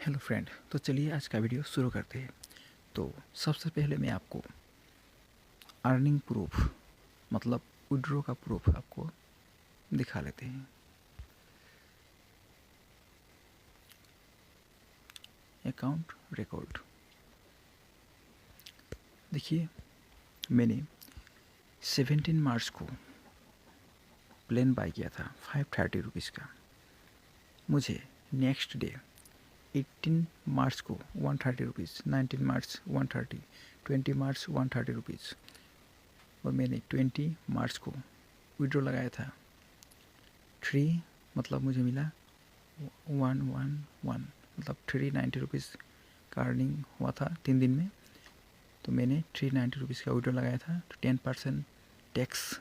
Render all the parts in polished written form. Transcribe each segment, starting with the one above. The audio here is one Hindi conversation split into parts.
हेलो फ्रेंड, तो चलिए आज का वीडियो शुरू करते हैं। तो सबसे पहले मैं आपको अर्निंग प्रूफ मतलब विड्रॉ का प्रूफ आपको दिखा लेते हैं। अकाउंट रिकॉर्ड देखिए, मैंने 17 मार्च को प्लेन बाय किया था 530 रुपीज़ का। मुझे नेक्स्ट डे 18 मार्च को 130 रुपीज़, 19 मार्च 130, 20 मार्च 130 रुपीज़ और मैंने 20 मार्च को विड्रॉ लगाया था 3, मतलब मुझे मिला 111, मतलब 390 रुपीज़ का अर्निंग हुआ था 3 दिन में। तो मैंने 390 रुपीज़ का विड्रॉ लगाया था, तो 10% टैक्स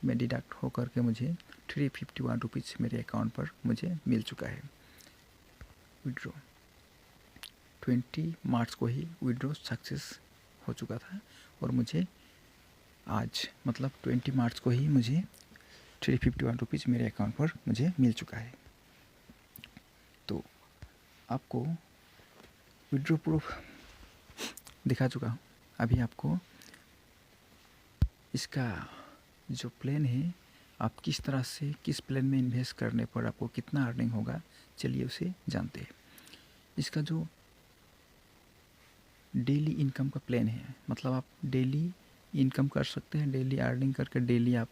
में डिडक्ट होकर के मुझे 351 रुपीज़ मेरे अकाउंट पर मुझे मिल चुका है। विड्रॉ 20 मार्च को ही विड्रॉ सक्सेस हो चुका था और मुझे आज मतलब 20 मार्च को ही मुझे 351 रुपीज़ मेरे अकाउंट पर मुझे मिल चुका है। तो आपको विड्रॉ प्रूफ दिखा चुका हूँ। अभी आपको इसका जो प्लान है, आप किस तरह से किस प्लान में इन्वेस्ट करने पर आपको कितना अर्निंग होगा, चलिए उसे जानते हैं। इसका जो डेली इनकम का प्लान है, मतलब आप डेली इनकम कर सकते हैं, डेली अर्निंग करके डेली आप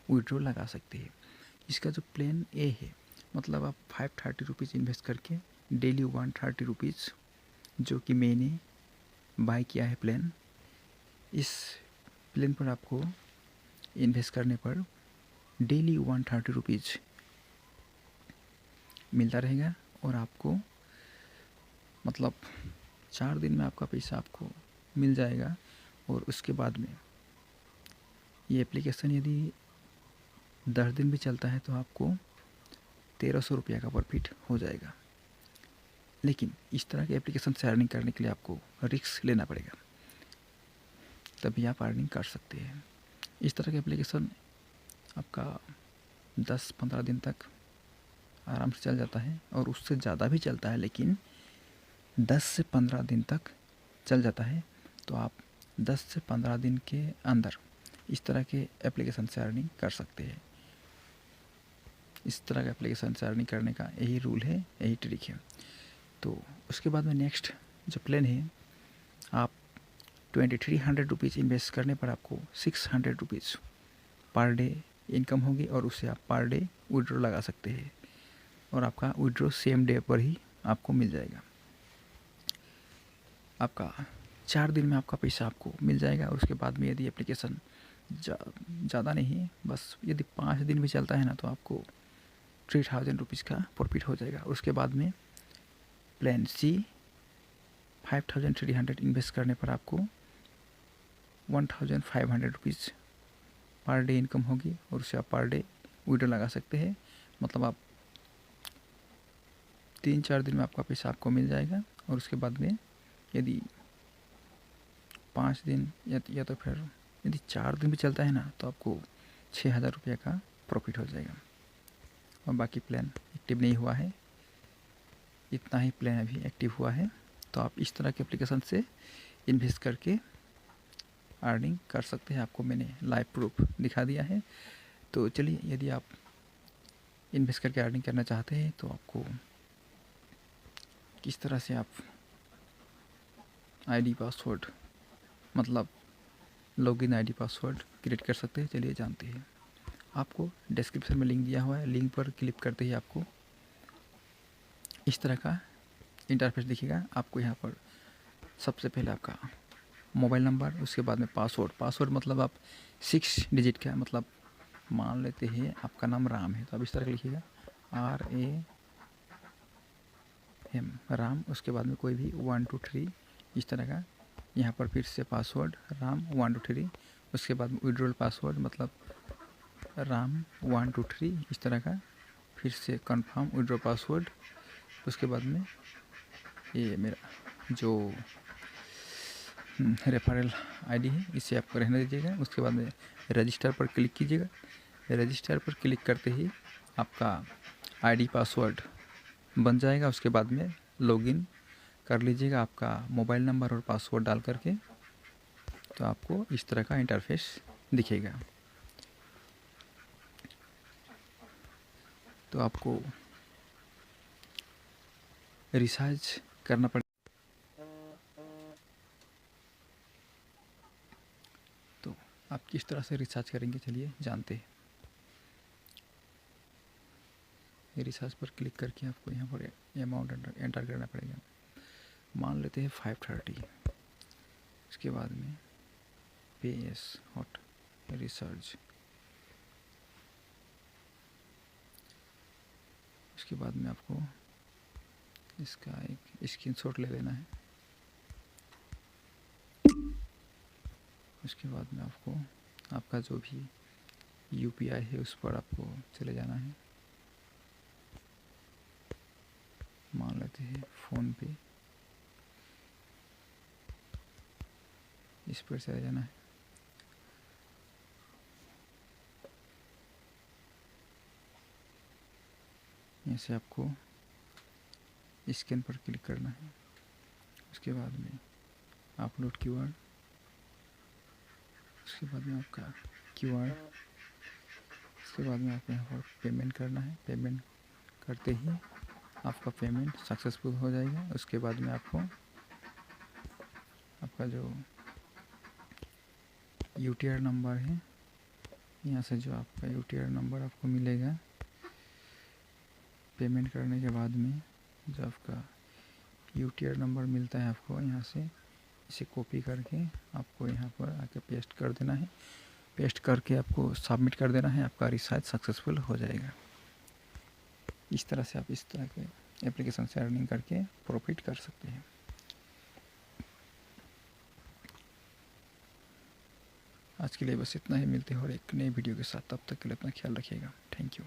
विड्रॉ लगा सकते हैं। इसका जो प्लान ए है, मतलब आप 530 रुपीज़ इन्वेस्ट करके डेली 130 रुपीज़ जो कि मैंने बाय किया है प्लान, इस प्लान पर आपको इन्वेस्ट करने पर डेली 130 रुपीज़ मिलता रहेगा और आपको मतलब 4 दिन में आपका पैसा आपको मिल जाएगा। और उसके बाद में ये एप्लीकेशन यदि 10 दिन भी चलता है तो आपको 1300 रुपया का प्रॉफिट हो जाएगा। लेकिन इस तरह के एप्लीकेशन से अर्निंग करने के लिए आपको रिस्क लेना पड़ेगा, तभी आप अर्निंग कर सकते हैं। इस तरह के एप्लीकेशन आपका 10-15 दिन तक आराम से चल जाता है और उससे ज़्यादा भी चलता है, लेकिन 10 से 15 दिन तक चल जाता है। तो आप 10 से 15 दिन के अंदर इस तरह के एप्लीकेशन से अर्निंग कर सकते हैं। इस तरह के एप्लीकेशन से अर्निंग करने का यही रूल है, यही ट्रिक है। तो उसके बाद में नेक्स्ट जो प्लान है, आप 2300 रुपीज़ इन्वेस्ट करने पर आपको 600 रुपीज़ पर डे इनकम होगी और उससे आप पर डे विड्रॉ लगा सकते हैं और आपका विड्रॉ सेम डे पर ही आपको मिल जाएगा। आपका 4 दिन में आपका पैसा आपको मिल जाएगा। और उसके बाद में यदि एप्लीकेशन ज़्यादा नहीं, बस यदि 5 दिन भी चलता है ना, तो आपको 3000 रुपीज़ का प्रॉफिट हो जाएगा। उसके बाद में प्लान सी 5300 इन्वेस्ट करने पर आपको 1500 रुपीज़ पर डे इनकम होगी और उससे आप पर डे विड्रॉ लगा सकते हैं। मतलब आप 3-4 दिन में आपका पैसा आपको मिल जाएगा। और उसके बाद में यदि 5 दिन या तो फिर यदि 4 दिन भी चलता है ना, तो आपको 6000 रुपये का प्रॉफिट हो जाएगा। और बाकी प्लान एक्टिव नहीं हुआ है, इतना ही प्लान अभी एक्टिव हुआ है। तो आप इस तरह के एप्लीकेशन से इन्वेस्ट करके अर्निंग कर सकते हैं। आपको मैंने लाइव प्रूफ दिखा दिया है। तो चलिए, यदि आप इन्वेस्ट करके अर्निंग करना चाहते हैं तो आपको किस तरह से आप आईडी पासवर्ड मतलब लॉगिन आईडी पासवर्ड क्रिएट कर सकते हैं, चलिए जानते हैं। आपको डिस्क्रिप्शन में लिंक दिया हुआ है, लिंक पर क्लिक करते ही आपको इस तरह का इंटरफेस दिखेगा। आपको यहाँ पर सबसे पहले आपका मोबाइल नंबर, उसके बाद में पासवर्ड मतलब आप 6 डिजिट का, मतलब मान लेते हैं आपका नाम राम है तो आप इस तरह का लिखिएगा RAM राम। उसके बाद में कोई भी 1 2 3 इस तरह का, यहाँ पर फिर से पासवर्ड राम 1 2 3। उसके बाद में विड्रॉल पासवर्ड मतलब राम 1 2 3 इस तरह का, फिर से कंफर्म विड्रॉ पासवर्ड। उसके बाद में ये मेरा जो रेफरल आईडी है इसे आप रहने दीजिएगा। उसके बाद में रजिस्टर पर क्लिक कीजिएगा। रजिस्टर पर क्लिक करते ही आपका आईडी पासवर्ड बन जाएगा। उसके बाद में लॉगिन कर लीजिएगा आपका मोबाइल नंबर और पासवर्ड डाल करके, तो आपको इस तरह का इंटरफेस दिखेगा। तो आपको रिचार्ज करना पड़ेगा। तो आप किस तरह से रिचार्ज करेंगे, चलिए जानते हैं। रिचार्ज पर क्लिक करके आपको यहाँ पर अमाउंट एंटर करना पड़ेगा। मान लेते हैं 530। उसके बाद में पे एस हॉट रिचार्ज। उसके बाद में आपको इसका एक स्क्रीनशॉट ले लेना है। उसके बाद में आपको आपका जो भी यूपीआई है उस पर आपको चले जाना है। मान लेते हैं फ़ोन पे, इस पर चले जाना है। यहाँ से आपको स्कैन पर क्लिक करना है। उसके बाद में अपलोड क्यूआर। उसके बाद में आपका क्यूआर। उसके बाद में आपको यहाँ पर पेमेंट करना है। पेमेंट करते ही आपका पेमेंट सक्सेसफुल हो जाएगा। उसके बाद में आपको आपका जो यूटीआर नंबर है, यहाँ से जो आपका यूटीआर नंबर आपको मिलेगा पेमेंट करने के बाद में, जो आपका यूटीआर नंबर मिलता है आपको, यहाँ से इसे कॉपी करके आपको यहाँ पर आके पेस्ट कर देना है। पेस्ट करके आपको सबमिट कर देना है। आपका रिचार्ज सक्सेसफुल हो जाएगा। इस तरह से आप इस तरह के एप्लीकेशन से अर्निंग करके प्रॉफिट कर सकते हैं। आज के लिए बस इतना ही। मिलते हैं और एक नई वीडियो के साथ। तब तक के लिए अपना ख्याल रखिएगा। Thank you.